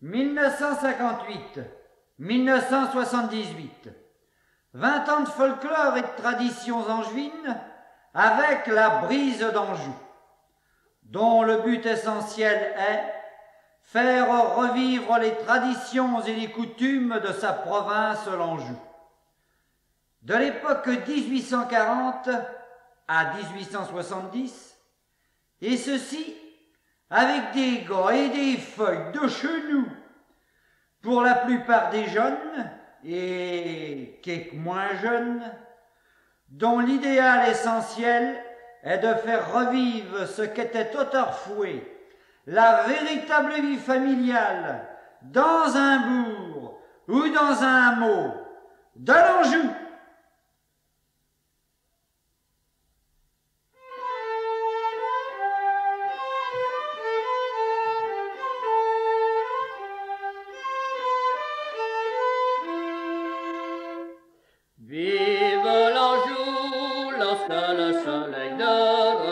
1958-1978. 20 ans de folklore et de traditions angevines avec la Brise d'Anjou, dont le but essentiel est faire revivre les traditions et les coutumes de sa province l'Anjou. De l'époque 1840 à 1870, et ceci avec des gars et des feuilles de chenous, pour la plupart des jeunes et quelques moins jeunes, dont l'idéal essentiel est de faire revivre ce qu'était autrefois la véritable vie familiale dans un bourg ou dans un hameau de l'Anjou. Le soleil dort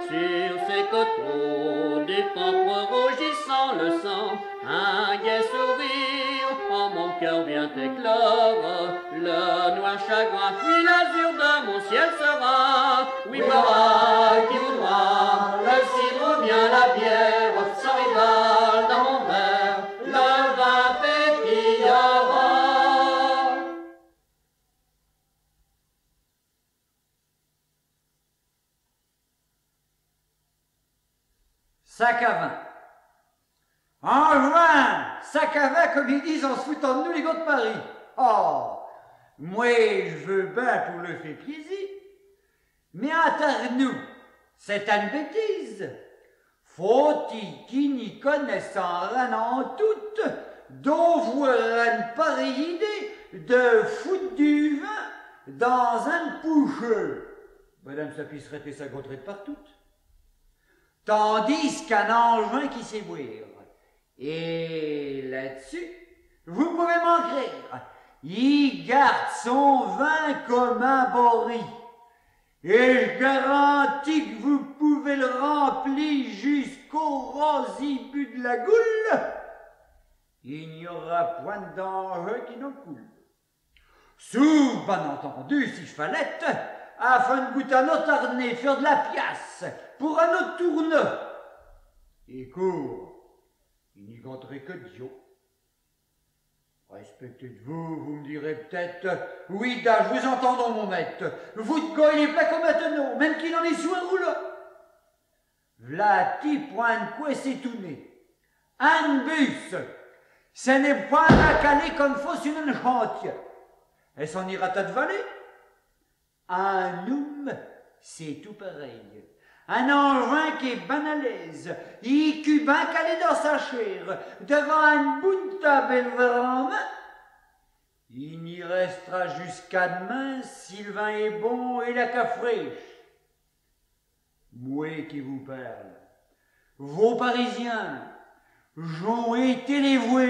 sur ses coteaux, des pampres rougissant le sang, un gai sourire en mon cœur vient éclore, le noir chagrin puis l'azur de mon ciel sera. Oui, voilà qui voudra le cidre ou bien la bière, sans rival dans mon verre, le vin pétillera. Sac à vin. En juin, sac à vin, comme ils disent en se foutant de nous les gars de Paris. Oh, moi je veux bien pour le faire plaisir, mais entre nous, c'est une bêtise. Faut-il qui n'y connaissant rien en tout, dont voir une pareille idée de foutre du vin dans un poucheux. Madame, ça puisse rester sa gauterie de partout. Tandis qu'un angevin qui sait boire. Et là-dessus, vous pouvez m'en croire, il garde son vin comme un baril. Et je garantis que vous pouvez le remplir jusqu'au rosibut de la goule. Il n'y aura point de danger qui n'en coule. Sous, bien entendu, si je fallait, afin de goûter un autre harnais, faire de la pièce pour un autre tourneux. Et court, il n'y compterait que Dio. Respectez-vous, vous me direz peut-être, oui, je vous entends, mon maître, vous de gars, il est plein comme un tonneau, même qu'il en est sous un rouleau. V'là-t-il point de quoi s'étonner. Un bus, ce n'est point à caler comme faut sur une chantier. Et s'en ira tas de valer. Un homme, c'est tout pareil. Un angevin qui est ben à l'aise, il cubain calé dans sa chair, devant une bonne table et le verre en main. Il n'y restera jusqu'à demain si le vin est bon et la café fraîche. Moi qui vous parle, vos Parisiens, j'ont été les voir.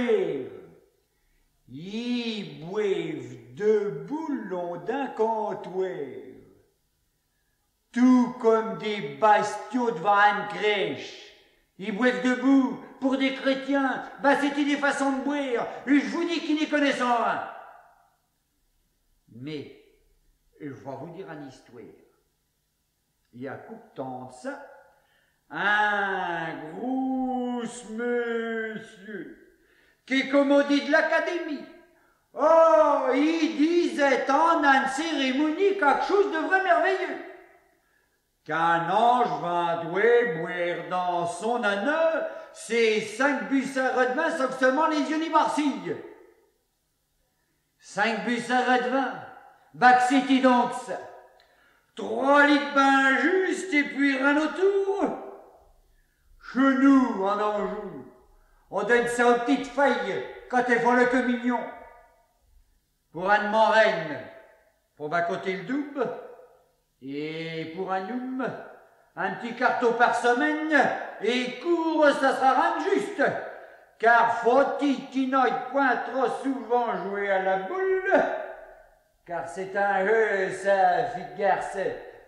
Ils boivent deux boulons d'un comptoir, tout comme des bestiaux devant une crèche. Ils boivent debout pour des chrétiens, bah c'était des façons de boire, et je vous dis qu'ils n'y connaissent rien. Mais, je vais vous dire une histoire. Il y a coup de temps de ça, un gros monsieur qui est commodé de l'académie. Oh, il disait en une cérémonie quelque chose de vrai merveilleux. Qu'un angevin doit boire dans son honneur ses 5 bussards de vin, sauf seulement les yeux ni marcilles. 5 bussards de vin, bah que c'était donc ça. 3 litres bain juste et puis rien autour. Chez nous, en Anjou, on donne ça aux petites feuilles quand elles font le communion. Pour une moraine, pour côté le double, et pour un homme, un petit carton par semaine, et court, ça sera rien de juste. Car faut-il qu'il n'aille point trop souvent jouer à la boule, car c'est un jeu, ça, fille de garce,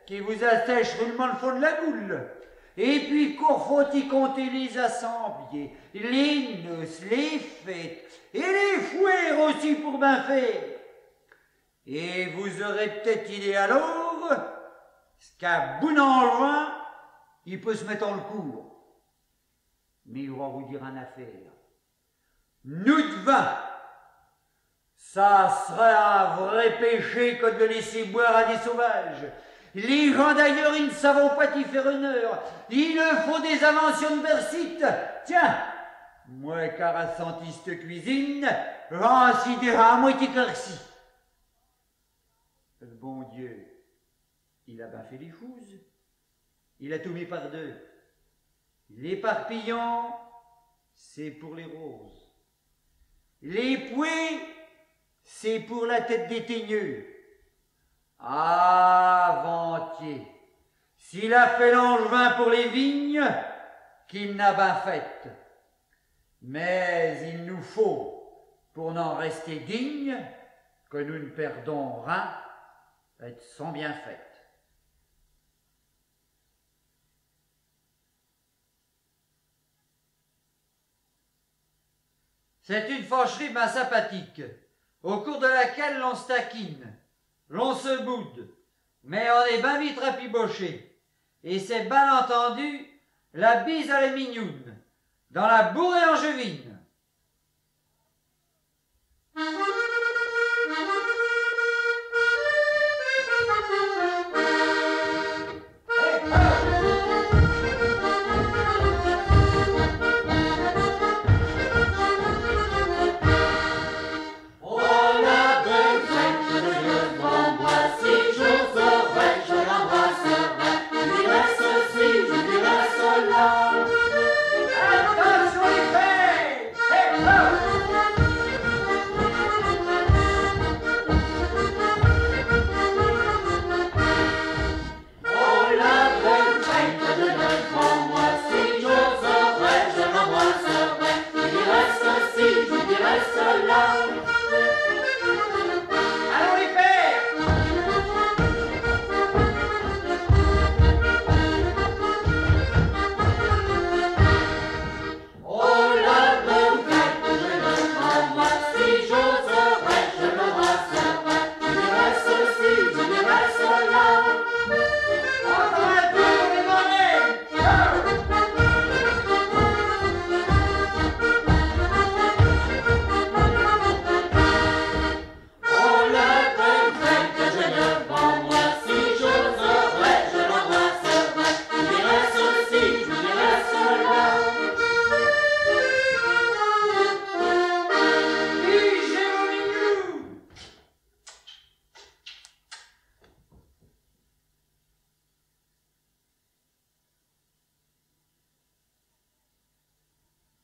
qui vous assèche roulement le fond de la goule. Et puis qu'on faut y compter les assemblées, les noces, les fêtes, et les fouets aussi pour bien faire. Et vous aurez peut-être idée alors qu'à Bounangeoin, il peut se mettre en le cours. Mais on va vous dire une affaire. Nous de vin, ça serait un vrai péché que de laisser boire à des sauvages. Les gens d'ailleurs, ils ne savent pas y faire honneur. Il leur faut des inventions de Bersite. Tiens, moi, caracentiste cuisine, j'en suis déjà à moitié corsi. Le bon Dieu, il a bien fait les choses. Il a tout mis par deux. Les parpillons, c'est pour les roses. Les pouets, c'est pour la tête des teigneux. Avant-hier, s'il a fait l'angevin pour les vignes, qu'il n'a pas fait. Mais il nous faut, pour n'en rester dignes, que nous ne perdons rien, être sans bien fait. C'est une fâcherie bien sympathique, au cours de laquelle l'on se taquine, l'on se boude, mais on est bien vite rapiboché. Et c'est bien entendu la bise à la mignoune, dans la bourrée angevine.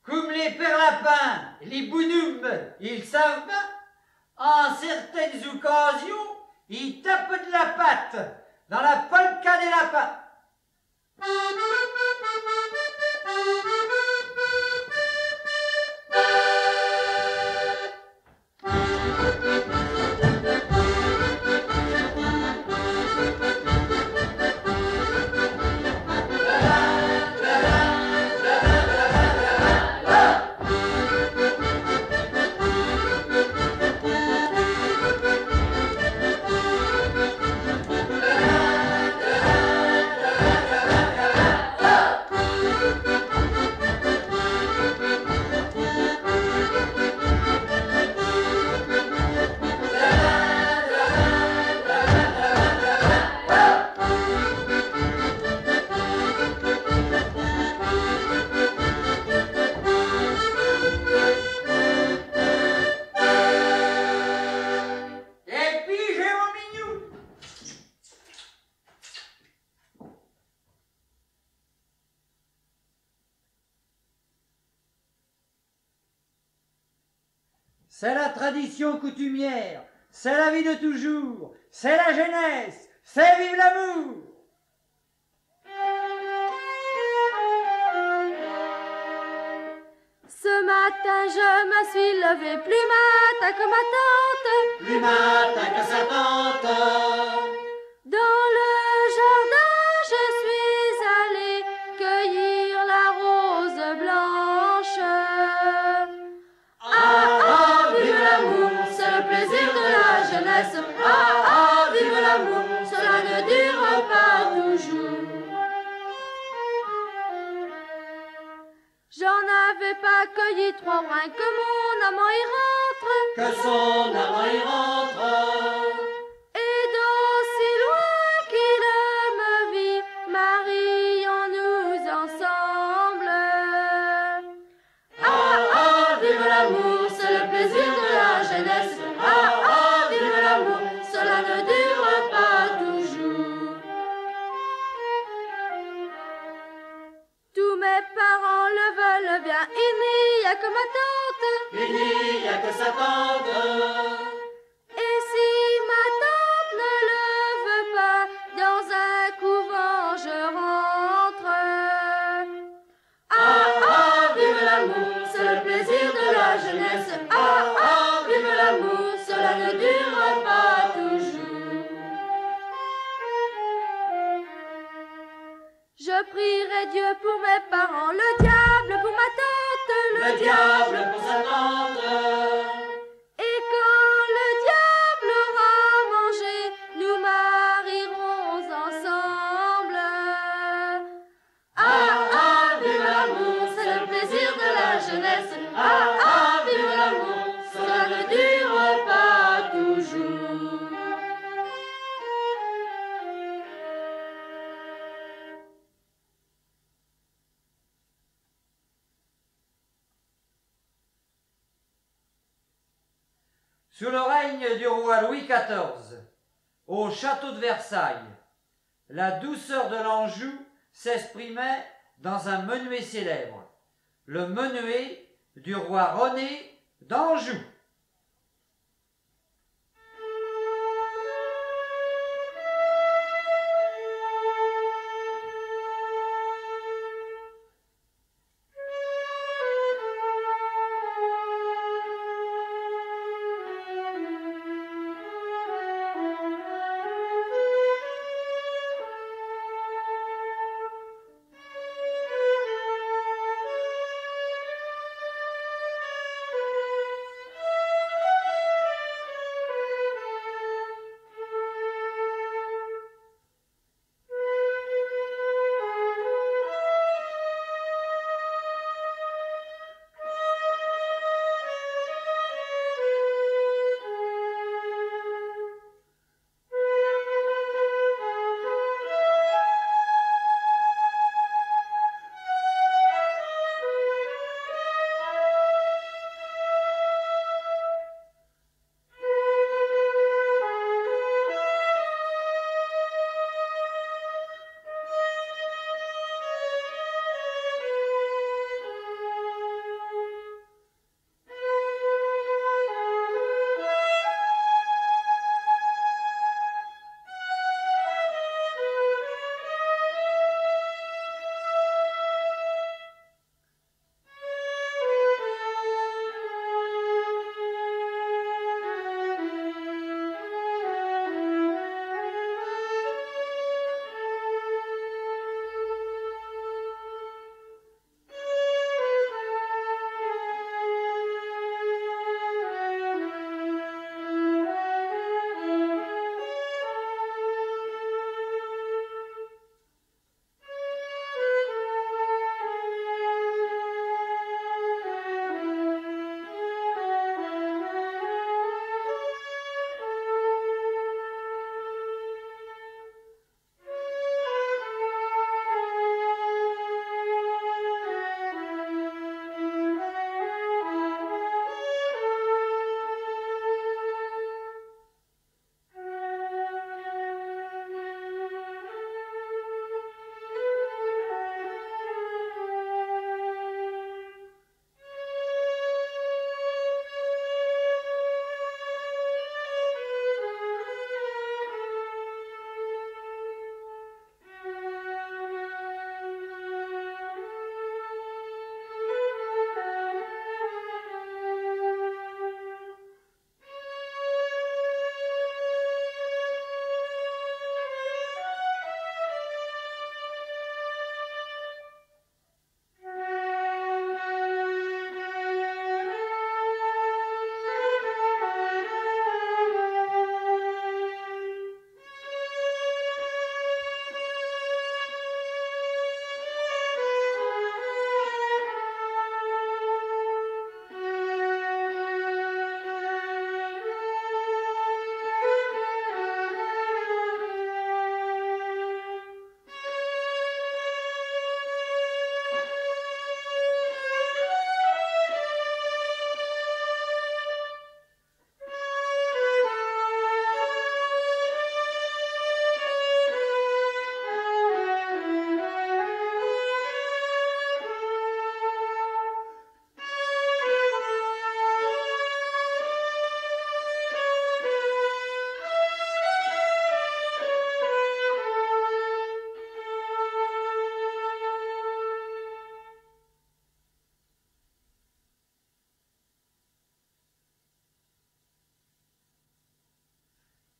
Comme les perlapins, les bonhommes, ils savent bien, en certaines occasions, ils tapent de la patte dans la polka des lapins. C'est la tradition coutumière, c'est la vie de toujours, c'est la jeunesse, c'est vive l'amour. Ce matin je me suis levée plus matin que ma tante, plus matin que sa tante. Dans le jardin je suis allée, que cueilli 3 brins, que mon amant y rentre. Que son amant y rentre. Et d'aussi loin qu'il me vit, marions-nous ensemble. Ah, ah, vive l'amour, c'est le plaisir de la jeunesse. Ah, ah, vive l'amour, cela ne dure pas toujours. Tous mes parents le veulent bien, il n'y a que ma tante. Il n'y a que sa tante. Et si ma tante ne le veut pas, dans un couvent je rentre. Ah, ah, vive l'amour, c'est le plaisir de la jeunesse. Ah, ah, vive l'amour, cela ne dure pas toujours. Je prierai Dieu pour mes parents, le diable pour ma tante, Le diable pour sa tante. Et quand le diable aura mangé, nous marierons ensemble. Ah, ah, vive l'amour, c'est le plaisir de la jeunesse. Ah, ah, vive l'amour, cela ne dure pas toujours. Sous le règne du roi Louis XIV, au château de Versailles, la douceur de l'Anjou s'exprimait dans un menuet célèbre, le menuet du roi René d'Anjou.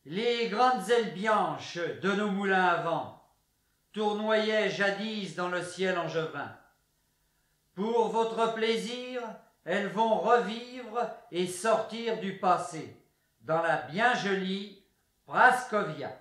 Les grandes ailes blanches de nos moulins à vent tournoyaient jadis dans le ciel angevin. Pour votre plaisir, elles vont revivre et sortir du passé dans la bien jolie Praskovia.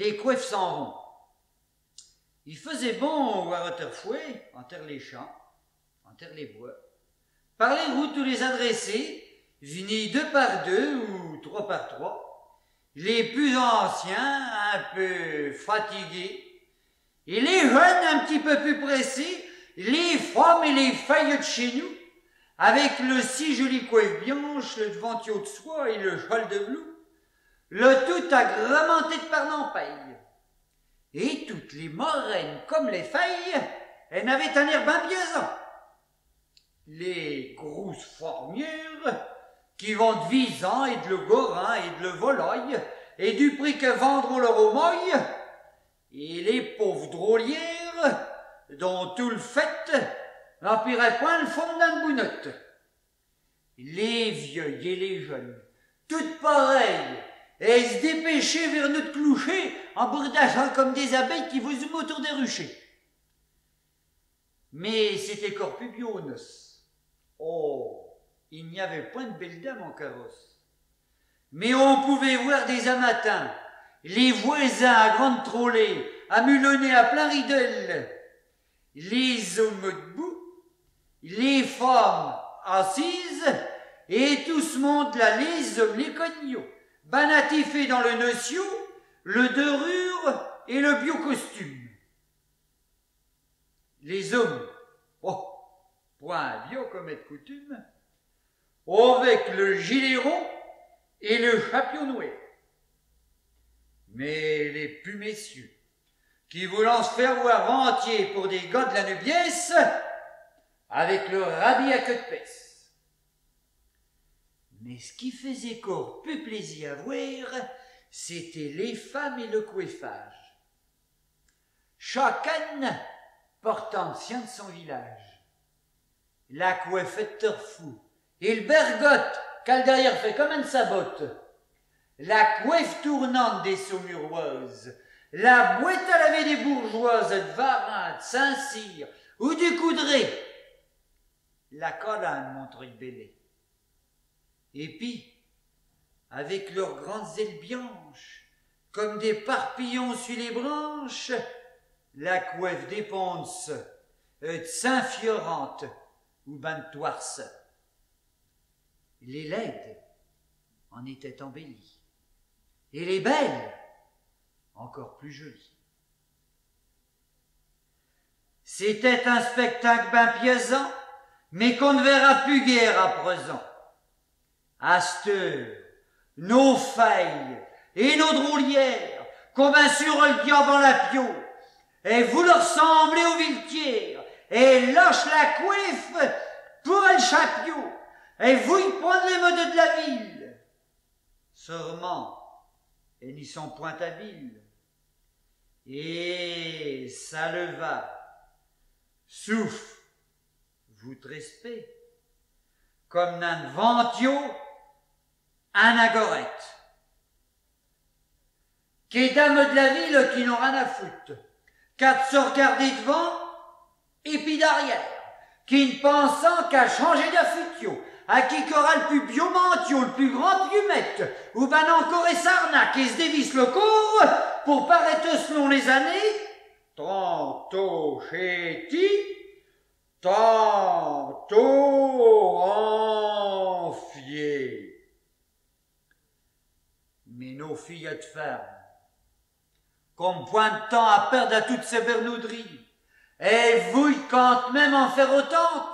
Les coiffes s'en vont. Il faisait bon à Rotterfouet, en terre les champs, en terre les bois. Par les routes où les adressés, unis 2 par 2 ou 3 par 3, les plus anciens, un peu fatigués, et les jeunes, un petit peu plus pressés, les femmes et les filles de chez nous, avec le si joli coiffe blanche, le devantio de soie et le châle de velours, le tout agrémenté de parnampaille. Et toutes les moraines comme les feuilles, elles n'avaient un air bien biaisant. Les grosses formières, qui vendent visan et de le gorin et de le volaille, et du prix que vendront leur aumoille, et les pauvres drôlières, dont tout le fait n'empirait point le fond d'une bounotte. Les vieux et les jeunes, toutes pareilles, et se dépêchaient vers notre clocher en bourdageant comme des abeilles qui vous zooment autour des ruchers. Mais c'était Corpubionos. Oh, il n'y avait point de belles dames en carrosse. Mais on pouvait voir des amatins, les voisins à grande trollée, amulonnés à plein ridel, les hommes debout, les femmes assises, et tout ce monde-là, les hommes, les cognots, banatifés dans le nocio, le derure et le bio-costume. Les hommes, oh, point bio comme est de coutume, avec le gilet rond et le chapion noir. Mais les plus messieurs, qui voulant se faire voir entier pour des gars de la nubiesse, avec leur habit à queue de pesse. Mais ce qui faisait corps plus plaisir à voir, c'était les femmes et le coiffage. Chacun portant le sien de son village. La coiffette fou, et le bergotte, qu'elle derrière fait comme une sabote. La coiffe tournante des saumuroises, la boîte à laver des bourgeoises de Varin, de Saint-Cyr ou du Coudray, la colonne de Montreuil-Bellay. Et puis, avec leurs grandes ailes blanches, comme des parpillons sur les branches, la coiffe des Ponces, de Saint-Fiorante ou ben de Toirce. Les laides en étaient embellies, et les belles encore plus jolies. C'était un spectacle ben plaisant, mais qu'on ne verra plus guère à présent. À cette heure, nos failles et nos drôlières, comme un sur le diable en la pio, et vous leur ressemblez aux viletières, et lâche la coiffe pour le chapio, et vous y prendre les modes de la ville. Sûrement, elles n'y sont point habiles. Et ça le va. Souffle, vous trespez, comme d'un ventio, un agorette. Qu'est dame de la ville qui n'ont rien à foutre, qu'à se regarder devant et puis derrière, qui ne pensant qu'à changer d'affutio, à qui qu'aura le plus biomantio, le plus grand piumette, ou ben encore et s'arnaque et se dévisse le corps pour paraître selon les années, tantôt chéti, tantôt enfié. Mais nos filles de femmes, comme point de temps à perdre à toutes ces bernouderies, elles vouillent quand même en faire autant.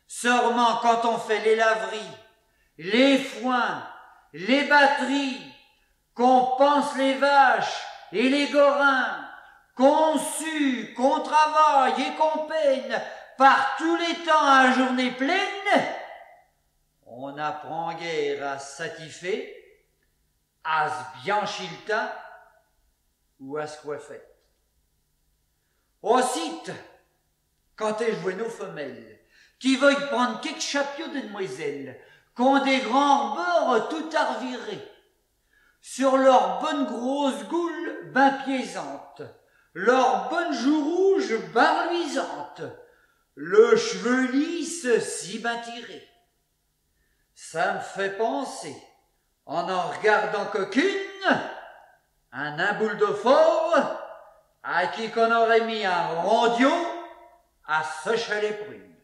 Seulement quand on fait les laveries, les foins, les batteries, qu'on pense les vaches et les gorins, qu'on sue, qu'on travaille et qu'on peine par tous les temps à journée pleine, on apprend guère à se satisfaire, à se bianchir le teint ou à se coiffer. Aussite, quand est joué nos femelles, qui veuillent prendre quelques chapiots de demoiselles, qu'ont des grands bords tout à revirer, sur leurs bonnes grosses goules ben piaisantes, leurs bonnes joues rouges ben luisantes, le cheveu lisse si ben tiré. Ça me fait penser, en regardant qu'aucune, un boule de fort, à qui qu'on aurait mis un rondion à sécher les prunes.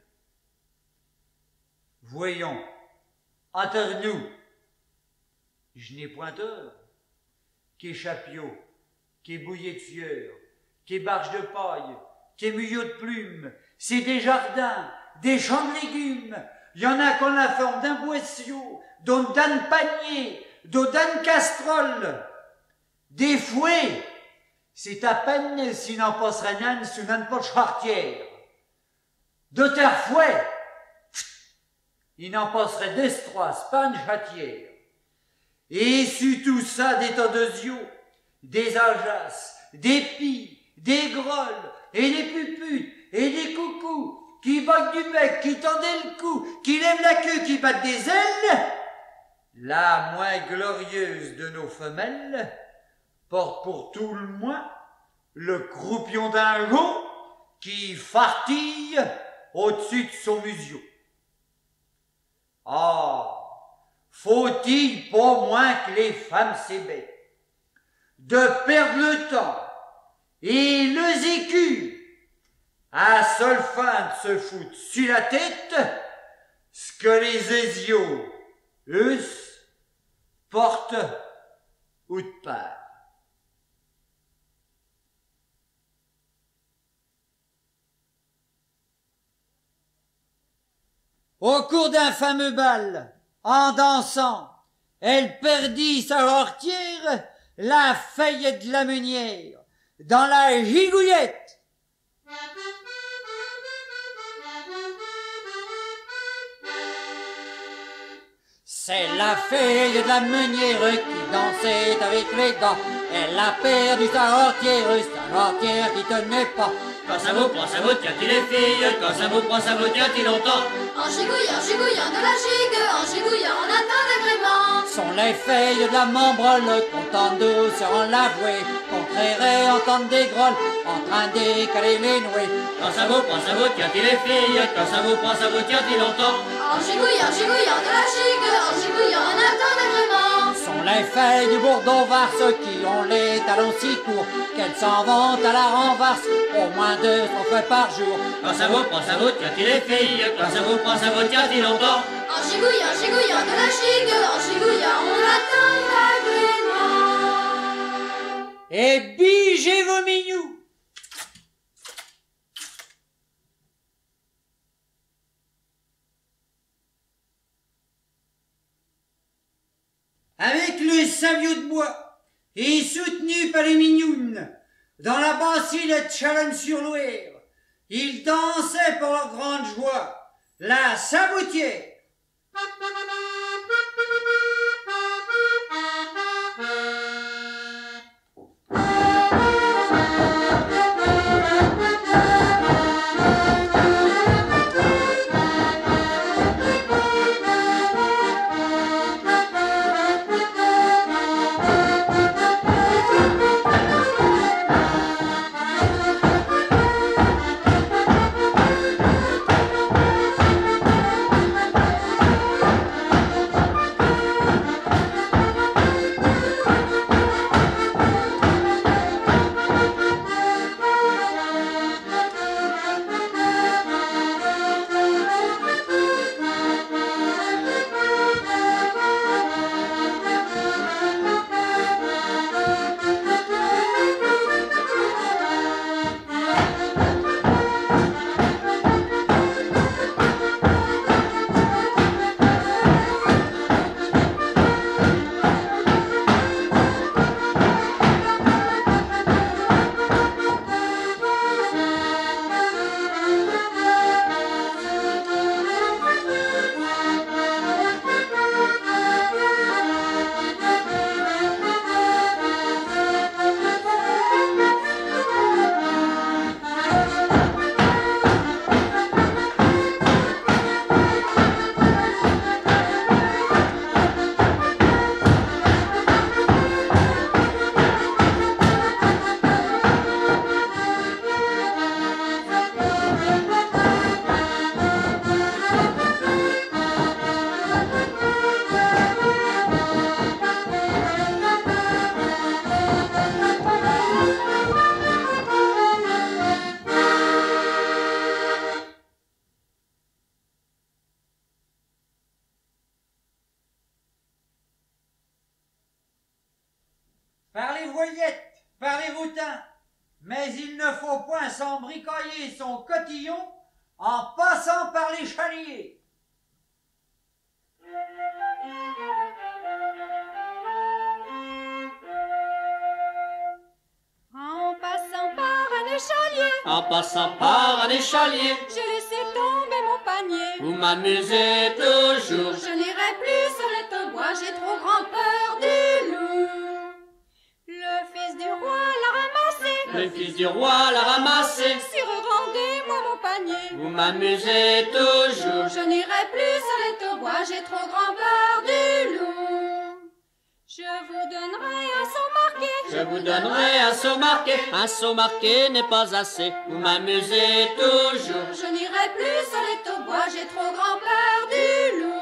Voyons, entre nous, je n'ai point tort, qu'est chapiot, qu'est bouillé de fieurs, qu'est barge de paille, qu'est muillot de plumes, c'est des jardins, des champs de légumes, il y en a qu'on la forme d'un boissieu, d'autres d'un panier, d'autres d'un castrole, des fouets, c'est à peine s'il n'en passerait rien sous n'importe chartière, de terre fouet, il n'en passerait des trois, pas une chatière. Et sur tout ça, des tas de zios, des ajas, des pies, des grolles, et des puputes, et des coucous, qui battent du bec, qui tendaient le cou, qui lèvent la queue, qui battent des ailes, la moins glorieuse de nos femelles porte pour tout le moins le croupion d'un veau qui fartille au-dessus de son museau. Ah, faut-il pas moins que les femmes s'ébêtent de perdre le temps et le écus à seule fin de se foutre sur la tête ce que les ésios, eux, portent ou de part. Au cours d'un fameux bal, en dansant, elle perdit sa hortière la feuille de la meunière, dans la gigouillette. C'est la feuille de la meunière qui dansait avec les gars. Elle a perdu sa hortière qui tenait pas. Quand ça vous prend, ça vous tient-il les filles? Quand ça vous prend, ça vous tient-il longtemps? En gigouillant de la gigue, en gigouillant, on attend l'agrément. Sont les feuilles de la membrole, contentes de se en l'avouer, contraire entendre des grolles, en train d'écaler les nouées. Quand ça vous prend, ça vous tient-il les filles? Quand ça vous prend, ça vous tient-il longtemps? En gigouillant de la gigue, en gigouillant, on attend l'agrément. Sont les feuilles du bourdon varse qui ont les talons si courts qu'elles s'en vont à la renverse, au moins 2 strophes par jour. Quand ça vous prend, ça vous tient-il les filles? Quand ça vous prend, ça vous tient-il longtemps? En gigouillant de la gigue, en gigouillant, on attend l'agrément. Et bigez vos mignous! Avec le sabio de bois, et soutenu par les mignounes, dans la bassine de Chalonnes-sur-Loire, ils dansaient pour leur grande joie la sabotière. Par les voyettes, par les routins, mais il ne faut point s'embricailler son cotillon en passant par les chaliers. En passant par un échalier, En passant par un échalier, j'ai laissé tomber mon panier. vous m'amusez toujours. Je n'irai plus sur les taubois, j'ai trop grand peur du loup. Le fils du roi l'a ramassé, Le fils du roi l'a ramassé. sire, rendez-moi mon panier. Vous m'amusez toujours. Je n'irai plus sur les taubois, j'ai trop grand peur du loup. Je vous donnerai un saut marqué, Je vous donnerai un saut marqué. Un saut marqué n'est pas assez. Vous m'amusez toujours. je n'irai plus sur les taubois, j'ai trop grand peur du loup.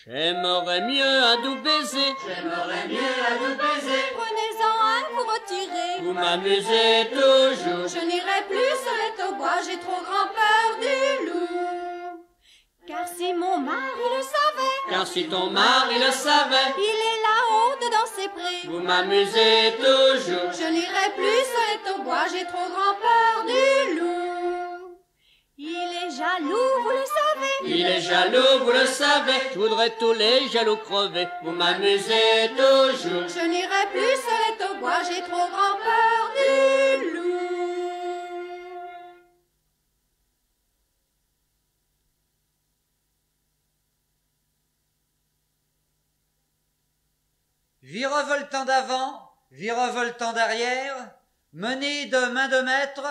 J'aimerais mieux un doux baiser. J'aimerais mieux à nous baiser. Prenez-en un, vous retirez. Vous m'amusez toujours. Je n'irai plus sur les taubois, j'ai trop grand peur du loup. Car si mon mari le savait, Car si ton mari le savait, il est là-haut dans ses prés. vous m'amusez toujours. Je n'irai plus sur les taubois, j'ai trop grand peur du loup. Il est jaloux, vous le savez. rêver. Il est jaloux, vous le savez, je voudrais tous les jaloux crever, vous m'amusez toujours. Je n'irai plus seulette au bois, j'ai trop grand peur du loup. Virevoltant d'avant, virevoltant d'arrière, menés de main de maître,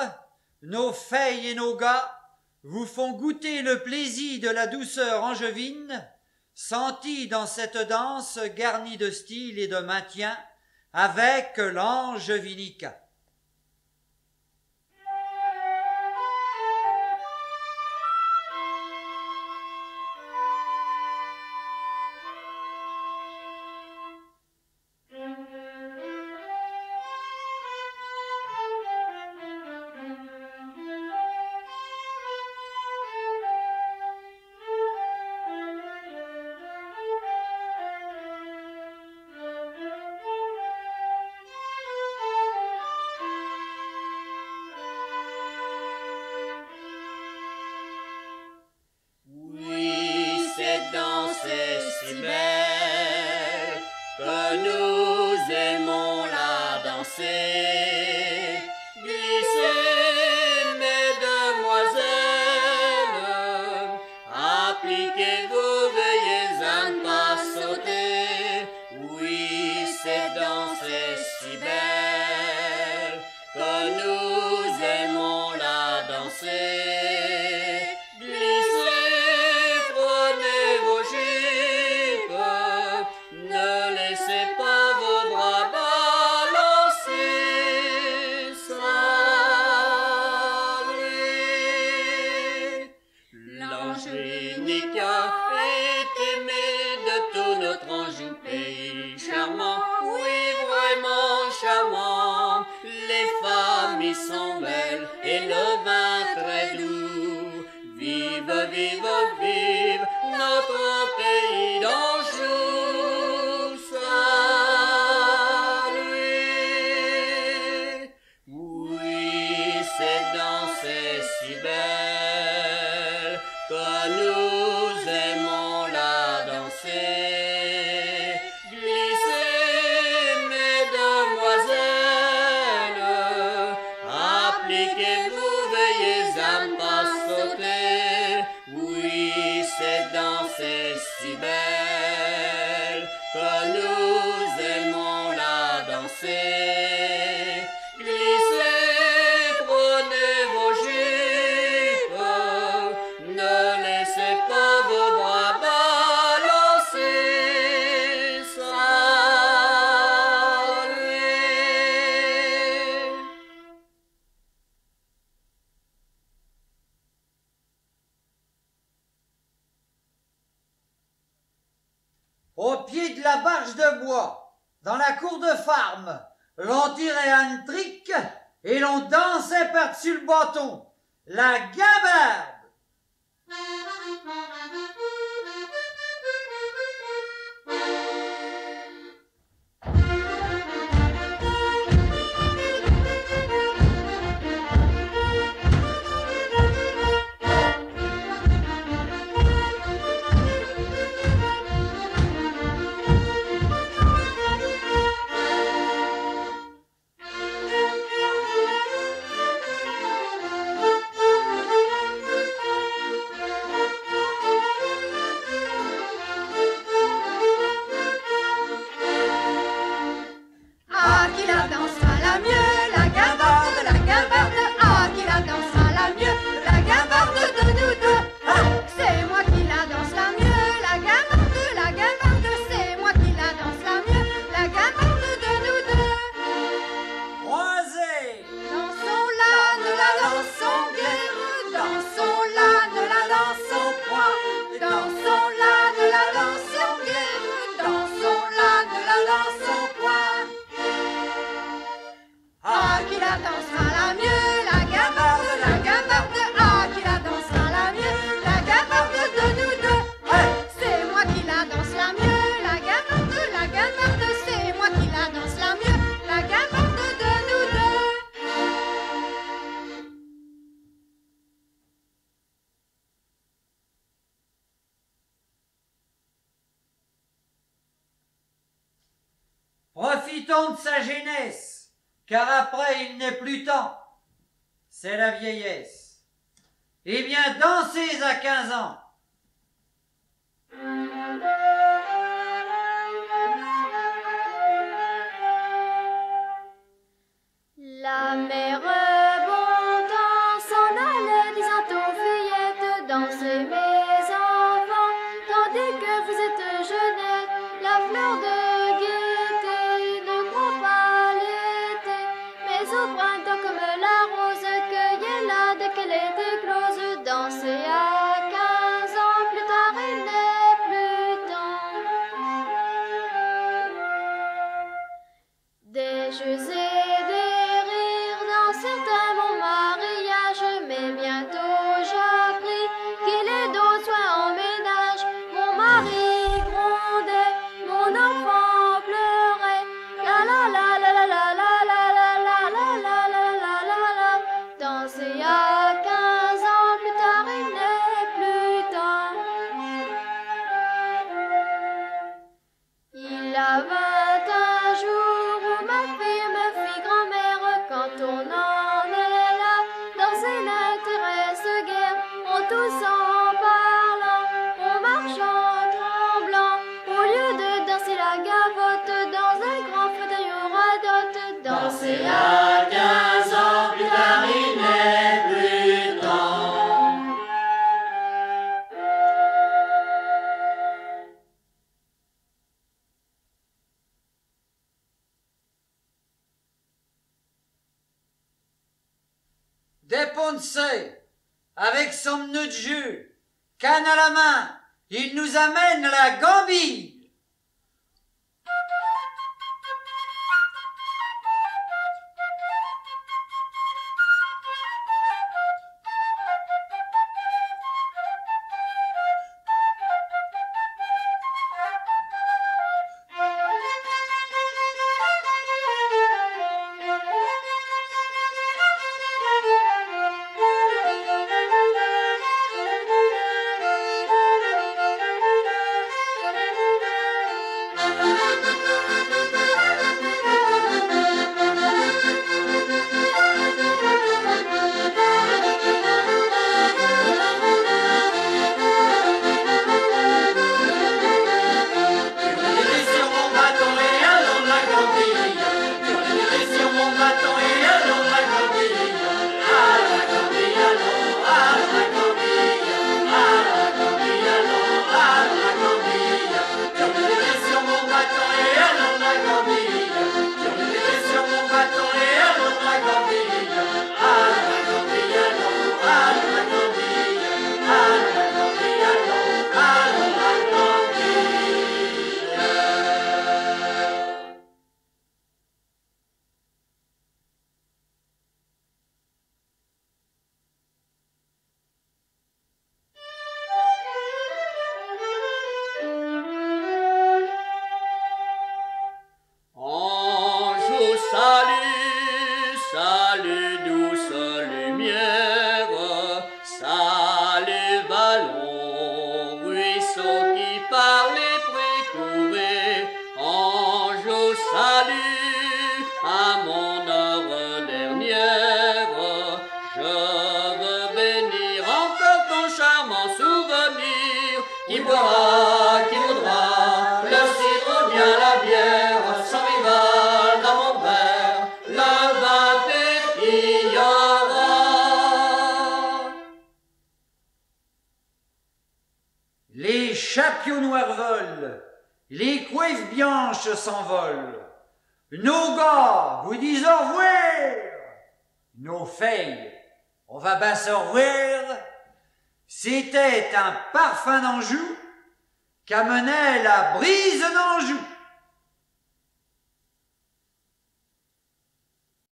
nos feilles et nos gars vous font goûter le plaisir de la douceur angevine, sentie dans cette danse garnie de style et de maintien, avec l'angevinica. Au pied de la barge de bois, dans la cour de farme, l'on tirait un trick et l'on dansait par-dessus le bâton. La guimbarde! profitons de sa jeunesse, car après il n'est plus temps. C'est la vieillesse. Eh bien, dansez à 15 ans. La mère bon temps s'en allait, disant aux fillettes, dansez mes enfants, tandis que vous êtes jeunettes, la fleur de gaieté ne croit pas l'été, mais au printemps comme la rose, cueillez-la dès qu'elle est éclose, dansez à 15 ans, plus tard il n'est plus temps. Des jeux et des rires dans certains bons mariages, mais bientôt j'appris qu'il est d'autres soins en ménage. Mon mari grondait, mon enfant pleurait, la la la la la la la la la la la la la la la. Danser à 15 ans, plus tard il n'est plus temps. Il a 21 jours où ma fille me fit grand-mère. Quand on en est là, danser n'intéresse guère. On tousse en parlant, on marche en tremblant. Au lieu de danser la gavotte dans un grand fauteuil au radote, danser à 15 ans, plus tard il n'est plus temps. Déponcé, avec son pneu de jus, canne à la main, il nous amène la Gambie. Salut, salut, douce lumière, salut, ballon, ruisseau qui par les prés courait, ange, salut, à mon heure dernière, je veux bénir encore ton charmant souvenir, qui boira, qui voudra, le cidre bien la bière, sans rival dans mon verre, le vin pétillera. Les chapiaux noirs volent, les coiffes blanches s'envolent. Nos gars vous disent au revoir. Nos filles, on va bien se revoir. C'était un parfum d'Anjou qu'amenait la brise d'Anjou.